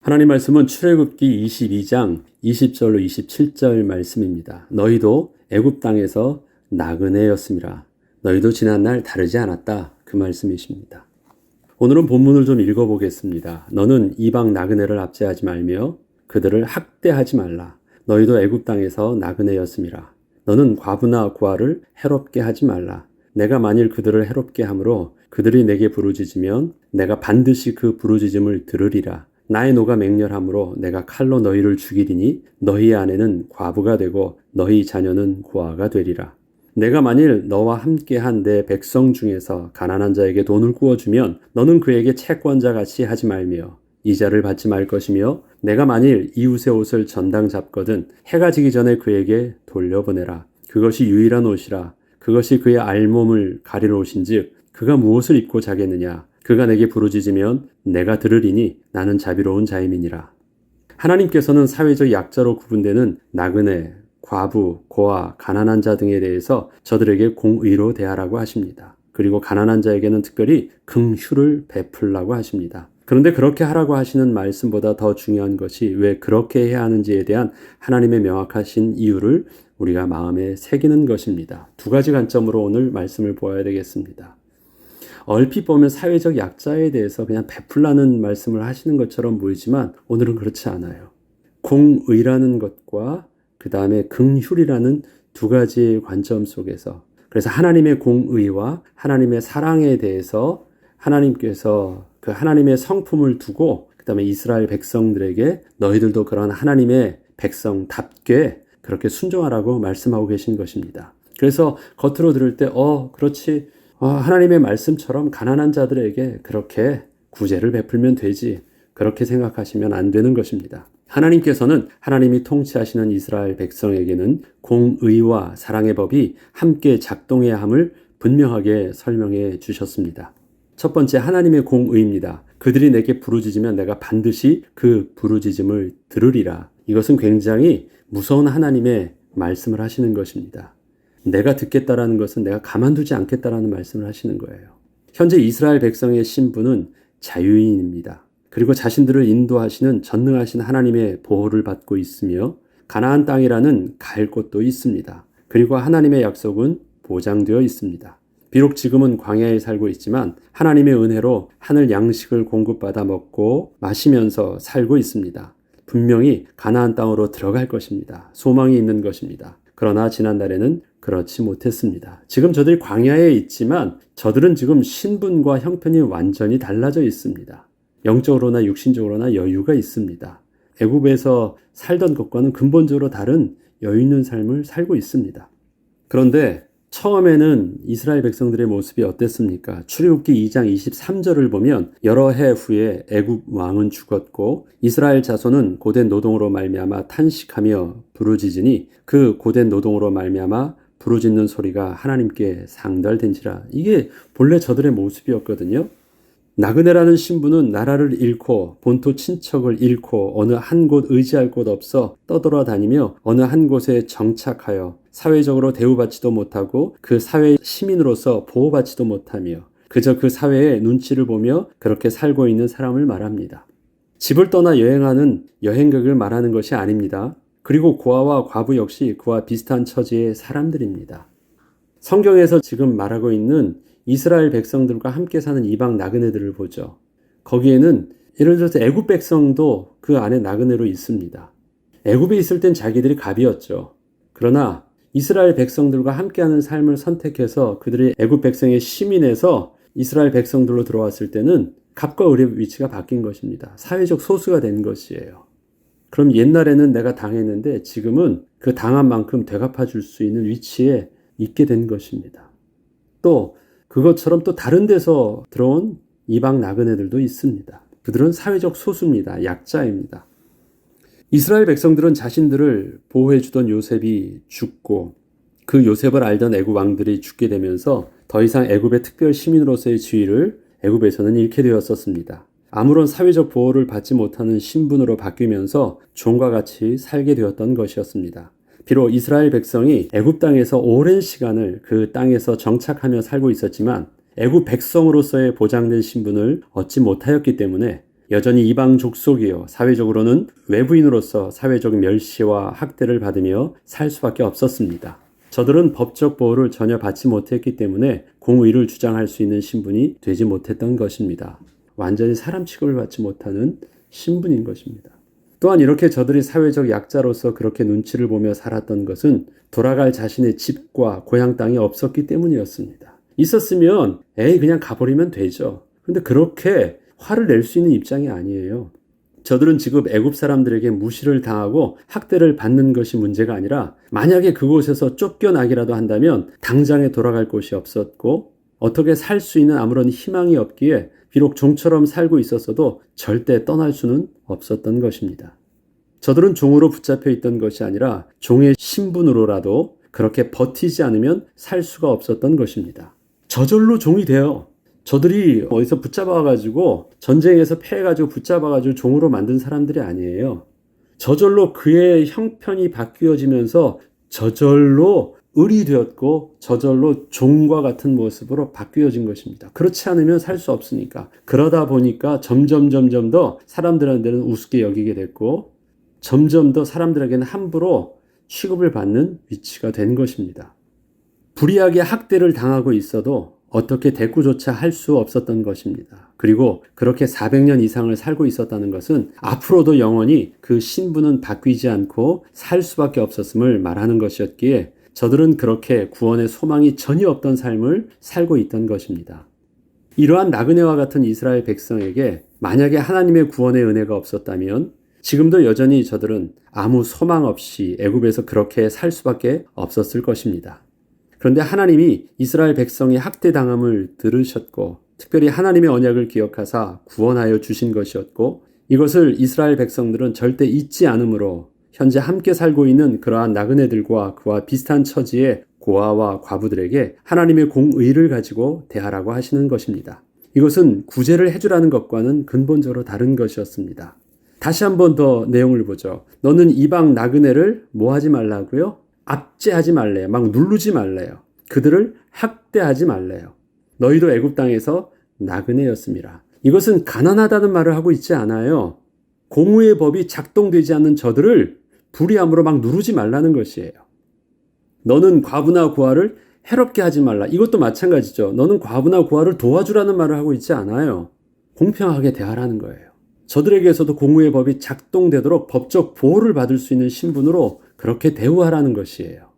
하나님 말씀은 출애굽기 22장 20절로 27절 말씀입니다. 너희도 애굽 땅에서 나그네였음이라. 너희도 지난날 다르지 않았다. 그 말씀이십니다. 오늘은 본문을 좀 읽어보겠습니다. 너는 이방 나그네를 압제하지 말며 그들을 학대하지 말라. 너희도 애굽 땅에서 나그네였음이라. 너는 과부나 고아를 해롭게 하지 말라. 내가 만일 그들을 해롭게 함으로 그들이 내게 부르짖으면 내가 반드시 그 부르짖음을 들으리라. 나의 노가 맹렬함으로 내가 칼로 너희를 죽이리니 너희 아내는 과부가 되고 너희 자녀는 고아가 되리라. 내가 만일 너와 함께한 내 백성 중에서 가난한 자에게 돈을 구워주면 너는 그에게 채권자같이 하지 말며 이자를 받지 말 것이며 내가 만일 이웃의 옷을 전당 잡거든 해가 지기 전에 그에게 돌려보내라. 그것이 유일한 옷이라. 그것이 그의 알몸을 가리는 옷인즉 그가 무엇을 입고 자겠느냐. 그가 내게 부르짖으면 내가 들으리니 나는 자비로운 자임이니라. 하나님께서는 사회적 약자로 구분되는 나그네, 과부, 고아, 가난한 자 등에 대해서 저들에게 공의로 대하라고 하십니다. 그리고 가난한 자에게는 특별히 긍휼을 베풀라고 하십니다. 그런데 그렇게 하라고 하시는 말씀보다 더 중요한 것이 왜 그렇게 해야 하는지에 대한 하나님의 명확하신 이유를 우리가 마음에 새기는 것입니다. 두 가지 관점으로 오늘 말씀을 보아야 되겠습니다. 얼핏 보면 사회적 약자에 대해서 그냥 베풀라는 말씀을 하시는 것처럼 보이지만 오늘은 그렇지 않아요. 공의라는 것과 그 다음에 긍휼이라는 두 가지의 관점 속에서 그래서 하나님의 공의와 하나님의 사랑에 대해서 하나님께서 그 하나님의 성품을 두고 그 다음에 이스라엘 백성들에게 너희들도 그런 하나님의 백성답게 그렇게 순종하라고 말씀하고 계신 것입니다. 그래서 겉으로 들을 때 그렇지 하나님의 말씀처럼 가난한 자들에게 그렇게 구제를 베풀면 되지 그렇게 생각하시면 안 되는 것입니다. 하나님께서는 하나님이 통치하시는 이스라엘 백성에게는 공의와 사랑의 법이 함께 작동해야 함을 분명하게 설명해 주셨습니다. 첫 번째 하나님의 공의입니다. 그들이 내게 부르짖으면 내가 반드시 그 부르짖음을 들으리라. 이것은 굉장히 무서운 하나님의 말씀을 하시는 것입니다. 내가 듣겠다라는 것은 내가 가만두지 않겠다라는 말씀을 하시는 거예요. 현재 이스라엘 백성의 신분은 자유인입니다. 그리고 자신들을 인도하시는 전능하신 하나님의 보호를 받고 있으며 가나안 땅이라는 갈 곳도 있습니다. 그리고 하나님의 약속은 보장되어 있습니다. 비록 지금은 광야에 살고 있지만 하나님의 은혜로 하늘 양식을 공급받아 먹고 마시면서 살고 있습니다. 분명히 가나안 땅으로 들어갈 것입니다. 소망이 있는 것입니다. 그러나 지난날에는 그렇지 못했습니다. 지금 저들이 광야에 있지만 저들은 지금 신분과 형편이 완전히 달라져 있습니다. 영적으로나 육신적으로나 여유가 있습니다. 애굽에서 살던 것과는 근본적으로 다른 여유 있는 삶을 살고 있습니다. 그런데 처음에는 이스라엘 백성들의 모습이 어땠습니까? 출애굽기 2장 23절을 보면 여러 해 후에 애굽 왕은 죽었고 이스라엘 자손은 고된 노동으로 말미암아 탄식하며 부르짖으니 그 고된 노동으로 말미암아 부르짖는 소리가 하나님께 상달된지라. 이게 본래 저들의 모습이었거든요. 나그네라는 신분은 나라를 잃고 본토 친척을 잃고 어느 한 곳 의지할 곳 없어 떠돌아다니며 어느 한 곳에 정착하여 사회적으로 대우받지도 못하고 그 사회 시민으로서 보호받지도 못하며 그저 그 사회의 눈치를 보며 그렇게 살고 있는 사람을 말합니다. 집을 떠나 여행하는 여행객을 말하는 것이 아닙니다. 그리고 고아와 과부 역시 그와 비슷한 처지의 사람들입니다. 성경에서 지금 말하고 있는 이스라엘 백성들과 함께 사는 이방 나그네들을 보죠. 거기에는 예를 들어서 애굽 백성도 그 안에 나그네로 있습니다. 애굽에 있을 땐 자기들이 갑이었죠. 그러나 이스라엘 백성들과 함께하는 삶을 선택해서 그들이 애굽 백성의 시민에서 이스라엘 백성들로 들어왔을 때는 갑과 을의 위치가 바뀐 것입니다. 사회적 소수가 된 것이에요. 그럼 옛날에는 내가 당했는데 지금은 그 당한 만큼 되갚아 줄 수 있는 위치에 있게 된 것입니다. 또 그것처럼 또 다른 데서 들어온 이방 나그네들도 있습니다. 그들은 사회적 소수입니다. 약자입니다. 이스라엘 백성들은 자신들을 보호해주던 요셉이 죽고 그 요셉을 알던 애굽 왕들이 죽게 되면서 더 이상 애굽의 특별 시민으로서의 지위를 애굽에서는 잃게 되었었습니다. 아무런 사회적 보호를 받지 못하는 신분으로 바뀌면서 종과 같이 살게 되었던 것이었습니다. 비록 이스라엘 백성이 애굽 땅에서 오랜 시간을 그 땅에서 정착하며 살고 있었지만 애굽 백성으로서의 보장된 신분을 얻지 못하였기 때문에 여전히 이방 족속이요. 사회적으로는 외부인으로서 사회적 멸시와 학대를 받으며 살 수밖에 없었습니다. 저들은 법적 보호를 전혀 받지 못했기 때문에 공의를 주장할 수 있는 신분이 되지 못했던 것입니다. 완전히 사람 취급을 받지 못하는 신분인 것입니다. 또한 이렇게 저들이 사회적 약자로서 그렇게 눈치를 보며 살았던 것은 돌아갈 자신의 집과 고향 땅이 없었기 때문이었습니다. 있었으면 그냥 가버리면 되죠. 근데 그렇게 화를 낼 수 있는 입장이 아니에요. 저들은 지금 애굽 사람들에게 무시를 당하고 학대를 받는 것이 문제가 아니라 만약에 그곳에서 쫓겨나기라도 한다면 당장에 돌아갈 곳이 없었고 어떻게 살 수 있는 아무런 희망이 없기에 비록 종처럼 살고 있었어도 절대 떠날 수는 없었던 것입니다. 저들은 종으로 붙잡혀 있던 것이 아니라 종의 신분으로라도 그렇게 버티지 않으면 살 수가 없었던 것입니다. 저절로 종이 돼요. 저들이 어디서 붙잡아가지고 전쟁에서 패해가지고 붙잡아가지고 종으로 만든 사람들이 아니에요. 저절로 그의 형편이 바뀌어지면서 저절로 을이 되었고 저절로 종과 같은 모습으로 바뀌어진 것입니다. 그렇지 않으면 살 수 없으니까. 그러다 보니까 점점 더 사람들한테는 우습게 여기게 됐고 점점 더 사람들에게는 함부로 취급을 받는 위치가 된 것입니다. 불의하게 학대를 당하고 있어도 어떻게 대꾸조차 할 수 없었던 것입니다. 그리고 그렇게 400년 이상을 살고 있었다는 것은 앞으로도 영원히 그 신분은 바뀌지 않고 살 수밖에 없었음을 말하는 것이었기에 저들은 그렇게 구원의 소망이 전혀 없던 삶을 살고 있던 것입니다. 이러한 나그네와 같은 이스라엘 백성에게 만약에 하나님의 구원의 은혜가 없었다면 지금도 여전히 저들은 아무 소망 없이 애굽에서 그렇게 살 수밖에 없었을 것입니다. 그런데 하나님이 이스라엘 백성의 학대당함을 들으셨고 특별히 하나님의 언약을 기억하사 구원하여 주신 것이었고 이것을 이스라엘 백성들은 절대 잊지 않으므로 현재 함께 살고 있는 그러한 나그네들과 그와 비슷한 처지의 고아와 과부들에게 하나님의 공의를 가지고 대하라고 하시는 것입니다. 이것은 구제를 해주라는 것과는 근본적으로 다른 것이었습니다. 다시 한번 더 내용을 보죠. 너는 이방 나그네를 뭐 하지 말라고요? 압제하지 말래요. 막 누르지 말래요. 그들을 학대하지 말래요. 너희도 애굽 땅에서 나그네였습니다. 이것은 가난하다는 말을 하고 있지 않아요. 공의의 법이 작동되지 않는 저들을 불의함으로 막 누르지 말라는 것이에요. 너는 과부나 고아를 해롭게 하지 말라. 이것도 마찬가지죠. 너는 과부나 고아를 도와주라는 말을 하고 있지 않아요. 공평하게 대하라는 거예요. 저들에게서도 공의의 법이 작동되도록 법적 보호를 받을 수 있는 신분으로 그렇게 대우하라는 것이에요.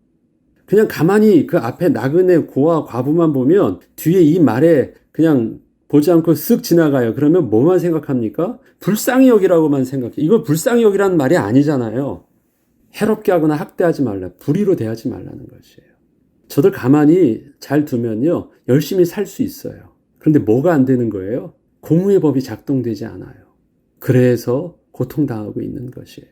그냥 가만히 그 앞에 나그네 고아 과부만 보면 뒤에 이 말에 그냥 보지 않고 쓱 지나가요. 그러면 뭐만 생각합니까? 불쌍히 여기라고만 생각해요. 이거 불쌍히 여기라는 말이 아니잖아요. 해롭게 하거나 학대하지 말라. 불의로 대하지 말라는 것이에요. 저들 가만히 잘 두면요. 열심히 살 수 있어요. 그런데 뭐가 안 되는 거예요? 공의의 법이 작동되지 않아요. 그래서 고통당하고 있는 것이에요.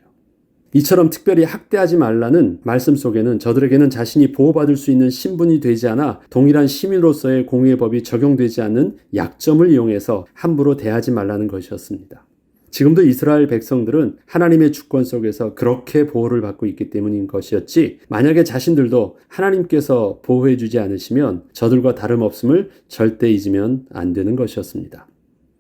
이처럼 특별히 학대하지 말라는 말씀 속에는 저들에게는 자신이 보호받을 수 있는 신분이 되지 않아 동일한 시민으로서의 공의의 법이 적용되지 않는 약점을 이용해서 함부로 대하지 말라는 것이었습니다. 지금도 이스라엘 백성들은 하나님의 주권 속에서 그렇게 보호를 받고 있기 때문인 것이었지 만약에 자신들도 하나님께서 보호해 주지 않으시면 저들과 다름없음을 절대 잊으면 안 되는 것이었습니다.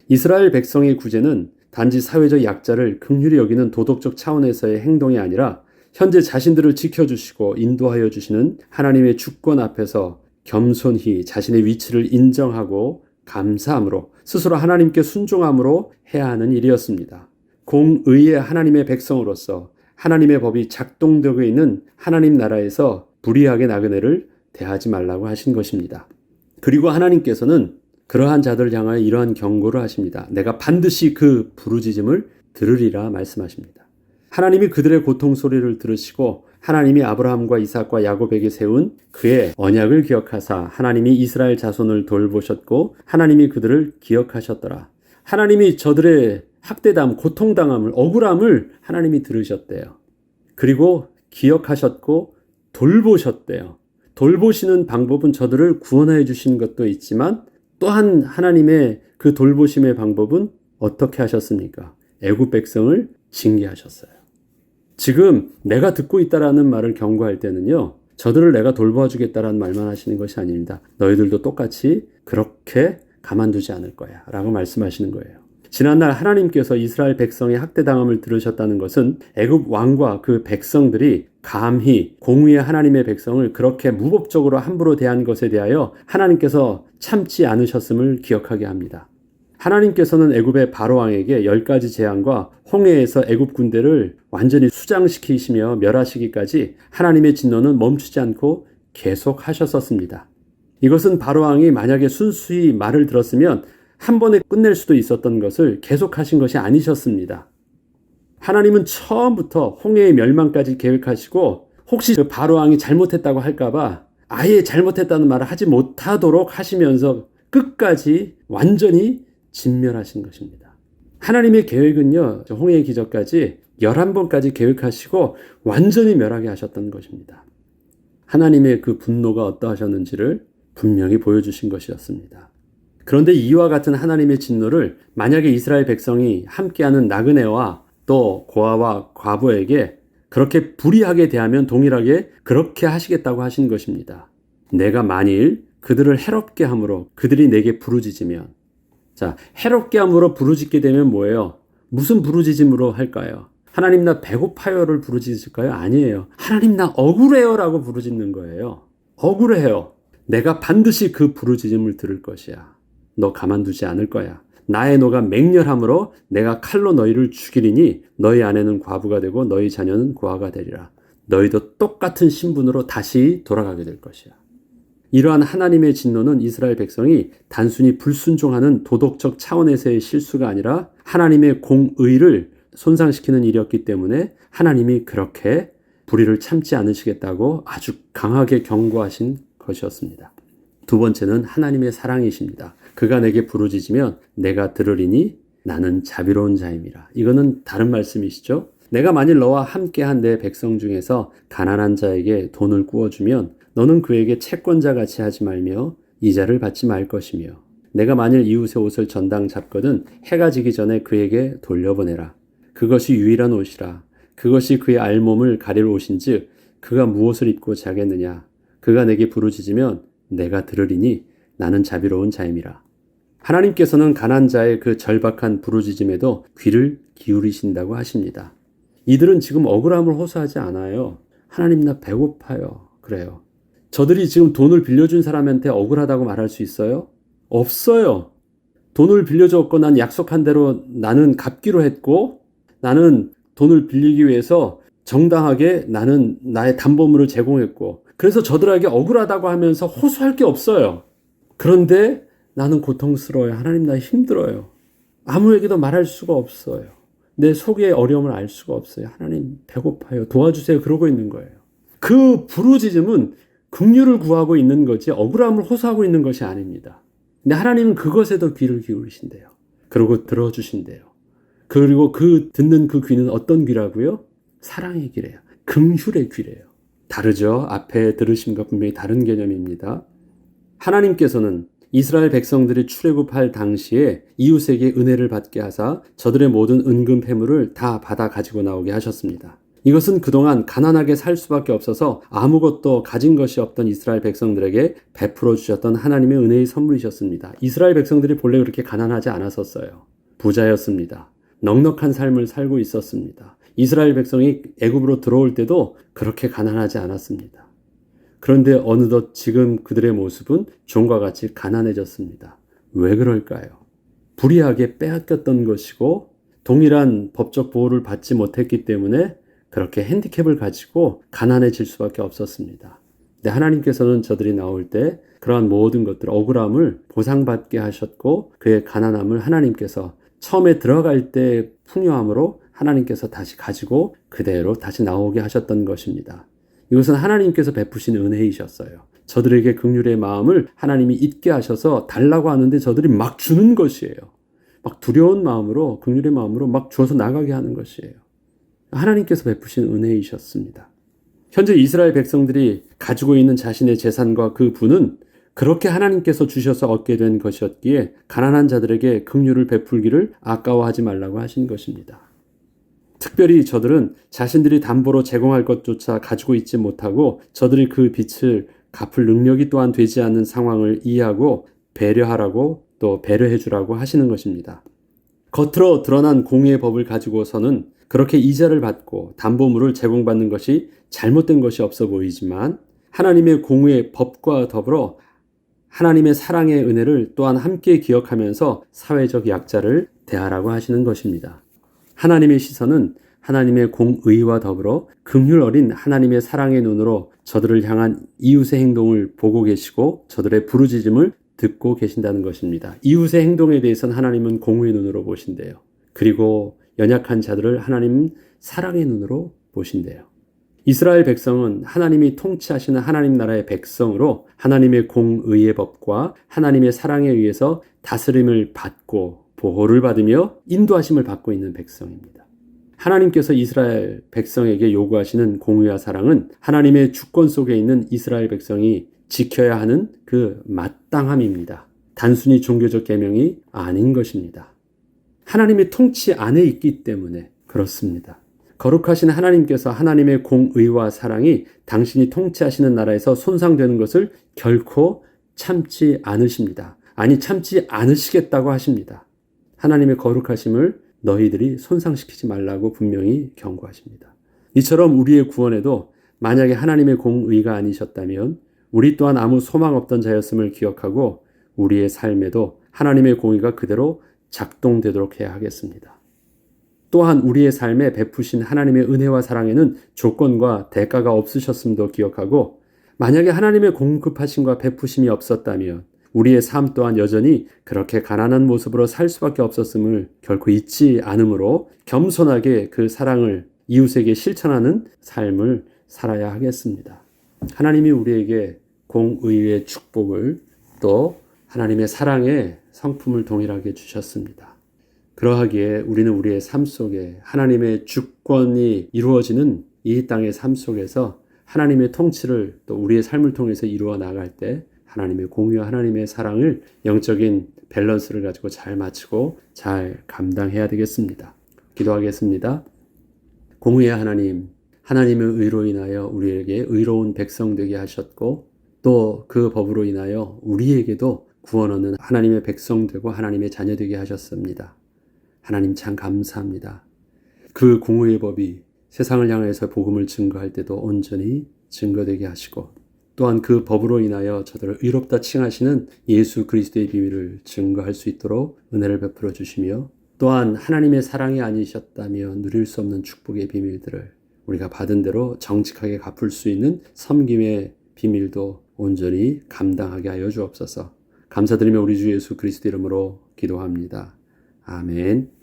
이스라엘 백성의 구제는 단지 사회적 약자를 긍휼히 여기는 도덕적 차원에서의 행동이 아니라 현재 자신들을 지켜주시고 인도하여 주시는 하나님의 주권 앞에서 겸손히 자신의 위치를 인정하고 감사함으로 스스로 하나님께 순종함으로 해야 하는 일이었습니다. 공의의 하나님의 백성으로서 하나님의 법이 작동되고 있는 하나님 나라에서 불의하게 나그네를 대하지 말라고 하신 것입니다. 그리고 하나님께서는 그러한 자들을 향하여 이러한 경고를 하십니다. 내가 반드시 그 부르짖음을 들으리라 말씀하십니다. 하나님이 그들의 고통 소리를 들으시고 하나님이 아브라함과 이삭과 야곱에게 세운 그의 언약을 기억하사 하나님이 이스라엘 자손을 돌보셨고 하나님이 그들을 기억하셨더라. 하나님이 저들의 학대담, 고통당함을, 억울함을 하나님이 들으셨대요. 그리고 기억하셨고 돌보셨대요. 돌보시는 방법은 저들을 구원해 주신 것도 있지만 또한 하나님의 그 돌보심의 방법은 어떻게 하셨습니까? 애굽 백성을 징계하셨어요. 지금 내가 듣고 있다라는 말을 경고할 때는요. 저들을 내가 돌보아주겠다라는 말만 하시는 것이 아닙니다. 너희들도 똑같이 그렇게 가만두지 않을 거야 라고 말씀하시는 거예요. 지난날 하나님께서 이스라엘 백성의 학대당함을 들으셨다는 것은 애굽 왕과 그 백성들이 감히 공의의 하나님의 백성을 그렇게 무법적으로 함부로 대한 것에 대하여 하나님께서 참지 않으셨음을 기억하게 합니다. 하나님께서는 애굽의 바로왕에게 10가지 재앙과 홍해에서 애굽 군대를 완전히 수장시키시며 멸하시기까지 하나님의 진노는 멈추지 않고 계속 하셨었습니다. 이것은 바로왕이 만약에 순수히 말을 들었으면 한 번에 끝낼 수도 있었던 것을 계속하신 것이 아니셨습니다. 하나님은 처음부터 홍해의 멸망까지 계획하시고 혹시 그 바로왕이 잘못했다고 할까봐 아예 잘못했다는 말을 하지 못하도록 하시면서 끝까지 완전히 진멸하신 것입니다. 하나님의 계획은요, 홍해의 기적까지 11번까지 계획하시고 완전히 멸하게 하셨던 것입니다. 하나님의 그 분노가 어떠하셨는지를 분명히 보여주신 것이었습니다. 그런데 이와 같은 하나님의 진노를 만약에 이스라엘 백성이 함께하는 나그네와 또 고아와 과부에게 그렇게 불의하게 대하면 동일하게 그렇게 하시겠다고 하신 것입니다. 내가 만일 그들을 해롭게 함으로 그들이 내게 부르짖으면, 자, 해롭게 함으로 부르짖게 되면 뭐예요? 무슨 부르짖음으로 할까요? 하나님 나 배고파요를 부르짖을까요? 아니에요. 하나님 나 억울해요라고 부르짖는 거예요. 억울해요. 내가 반드시 그 부르짖음을 들을 것이야. 너 가만두지 않을 거야. 나의 노가 맹렬함으로 내가 칼로 너희를 죽이리니 너희 아내는 과부가 되고 너희 자녀는 고아가 되리라. 너희도 똑같은 신분으로 다시 돌아가게 될 것이야. 이러한 하나님의 진노는 이스라엘 백성이 단순히 불순종하는 도덕적 차원에서의 실수가 아니라 하나님의 공의를 손상시키는 일이었기 때문에 하나님이 그렇게 불의를 참지 않으시겠다고 아주 강하게 경고하신 것이었습니다. 두 번째는 하나님의 사랑이십니다. 그가 내게 부르짖으면 내가 들으리니 나는 자비로운 자임이라. 이거는 다른 말씀이시죠. 내가 만일 너와 함께한 내 백성 중에서 가난한 자에게 돈을 구워주면 너는 그에게 채권자같이 하지 말며 이자를 받지 말 것이며 내가 만일 이웃의 옷을 전당 잡거든 해가 지기 전에 그에게 돌려보내라. 그것이 유일한 옷이라. 그것이 그의 알몸을 가릴 옷인즉 그가 무엇을 입고 자겠느냐. 그가 내게 부르짖으면 내가 들으리니 나는 자비로운 자임이라. 하나님께서는 가난한 자의 그 절박한 부르짖음에도 귀를 기울이신다고 하십니다. 이들은 지금 억울함을 호소하지 않아요. 하나님 나 배고파요. 그래요. 저들이 지금 돈을 빌려준 사람한테 억울하다고 말할 수 있어요? 없어요. 돈을 빌려줬고 난 약속한 대로 나는 갚기로 했고 나는 돈을 빌리기 위해서 정당하게 나는 나의 담보물을 제공했고 그래서 저들에게 억울하다고 하면서 호소할 게 없어요. 그런데 나는 고통스러워요. 하나님 나 힘들어요. 아무에게도 말할 수가 없어요. 내 속의 어려움을 알 수가 없어요. 하나님 배고파요. 도와주세요. 그러고 있는 거예요. 그 부르짖음은 긍휼을 구하고 있는 거지 억울함을 호소하고 있는 것이 아닙니다. 근데 하나님은 그것에도 귀를 기울이신대요. 그리고 들어주신대요. 그리고 그 듣는 그 귀는 어떤 귀라고요? 사랑의 귀래요. 긍휼의 귀래요. 다르죠. 앞에 들으심과 분명히 다른 개념입니다. 하나님께서는 이스라엘 백성들이 출애굽할 당시에 이웃에게 은혜를 받게 하사 저들의 모든 은금 패물을 다 받아 가지고 나오게 하셨습니다. 이것은 그동안 가난하게 살 수밖에 없어서 아무것도 가진 것이 없던 이스라엘 백성들에게 베풀어 주셨던 하나님의 은혜의 선물이셨습니다. 이스라엘 백성들이 본래 그렇게 가난하지 않았었어요. 부자였습니다. 넉넉한 삶을 살고 있었습니다. 이스라엘 백성이 애굽으로 들어올 때도 그렇게 가난하지 않았습니다. 그런데 어느덧 지금 그들의 모습은 종과 같이 가난해졌습니다. 왜 그럴까요? 불의하게 빼앗겼던 것이고 동일한 법적 보호를 받지 못했기 때문에 그렇게 핸디캡을 가지고 가난해질 수밖에 없었습니다. 근데 하나님께서는 저들이 나올 때 그러한 모든 것들, 억울함을 보상받게 하셨고 그의 가난함을 하나님께서 처음에 들어갈 때 풍요함으로 하나님께서 다시 가지고 그대로 다시 나오게 하셨던 것입니다. 이것은 하나님께서 베푸신 은혜이셨어요. 저들에게 긍휼의 마음을 하나님이 잊게 하셔서 달라고 하는데 저들이 막 주는 것이에요. 막 두려운 마음으로 긍휼의 마음으로 막 주어서 나가게 하는 것이에요. 하나님께서 베푸신 은혜이셨습니다. 현재 이스라엘 백성들이 가지고 있는 자신의 재산과 그 부는 그렇게 하나님께서 주셔서 얻게 된 것이었기에 가난한 자들에게 긍휼을 베풀기를 아까워하지 말라고 하신 것입니다. 특별히 저들은 자신들이 담보로 제공할 것조차 가지고 있지 못하고 저들이 그 빚을 갚을 능력이 또한 되지 않는 상황을 이해하고 배려하라고 또 배려해 주라고 하시는 것입니다. 겉으로 드러난 공의의 법을 가지고서는 그렇게 이자를 받고 담보물을 제공받는 것이 잘못된 것이 없어 보이지만 하나님의 공의의 법과 더불어 하나님의 사랑의 은혜를 또한 함께 기억하면서 사회적 약자를 대하라고 하시는 것입니다. 하나님의 시선은 하나님의 공의와 더불어 긍휼 어린 하나님의 사랑의 눈으로 저들을 향한 이웃의 행동을 보고 계시고 저들의 부르짖음을 듣고 계신다는 것입니다. 이웃의 행동에 대해서는 하나님은 공의의 눈으로 보신대요. 그리고 연약한 자들을 하나님은 사랑의 눈으로 보신대요. 이스라엘 백성은 하나님이 통치하시는 하나님 나라의 백성으로 하나님의 공의의 법과 하나님의 사랑에 의해서 다스림을 받고 보호를 받으며 인도하심을 받고 있는 백성입니다. 하나님께서 이스라엘 백성에게 요구하시는 공의와 사랑은 하나님의 주권 속에 있는 이스라엘 백성이 지켜야 하는 그 마땅함입니다. 단순히 종교적 계명이 아닌 것입니다. 하나님의 통치 안에 있기 때문에 그렇습니다. 거룩하신 하나님께서 하나님의 공의와 사랑이 당신이 통치하시는 나라에서 손상되는 것을 결코 참지 않으십니다. 아니, 참지 않으시겠다고 하십니다. 하나님의 거룩하심을 너희들이 손상시키지 말라고 분명히 경고하십니다. 이처럼 우리의 구원에도 만약에 하나님의 공의가 아니셨다면 우리 또한 아무 소망 없던 자였음을 기억하고 우리의 삶에도 하나님의 공의가 그대로 작동되도록 해야 하겠습니다. 또한 우리의 삶에 베푸신 하나님의 은혜와 사랑에는 조건과 대가가 없으셨음도 기억하고 만약에 하나님의 공급하심과 베푸심이 없었다면 우리의 삶 또한 여전히 그렇게 가난한 모습으로 살 수밖에 없었음을 결코 잊지 않으므로 겸손하게 그 사랑을 이웃에게 실천하는 삶을 살아야 하겠습니다. 하나님이 우리에게 공의의 축복을 또 하나님의 사랑의 성품을 동일하게 주셨습니다. 그러하기에 우리는 우리의 삶 속에 하나님의 주권이 이루어지는 이 땅의 삶 속에서 하나님의 통치를 또 우리의 삶을 통해서 이루어 나갈 때 하나님의 공의와 하나님의 사랑을 영적인 밸런스를 가지고 잘 맞추고 잘 감당해야 되겠습니다. 기도하겠습니다. 공의의 하나님, 하나님의 의로 인하여 우리에게 의로운 백성 되게 하셨고 또 그 법으로 인하여 우리에게도 구원 얻는 하나님의 백성 되고 하나님의 자녀 되게 하셨습니다. 하나님 참 감사합니다. 그 공의의 법이 세상을 향해서 복음을 증거할 때도 온전히 증거되게 하시고 또한 그 법으로 인하여 저들을 의롭다 칭하시는 예수 그리스도의 비밀을 증거할 수 있도록 은혜를 베풀어 주시며 또한 하나님의 사랑이 아니셨다면 누릴 수 없는 축복의 비밀들을 우리가 받은 대로 정직하게 갚을 수 있는 섬김의 비밀도 온전히 감당하게 하여 주옵소서. 감사드리며 우리 주 예수 그리스도 이름으로 기도합니다. 아멘.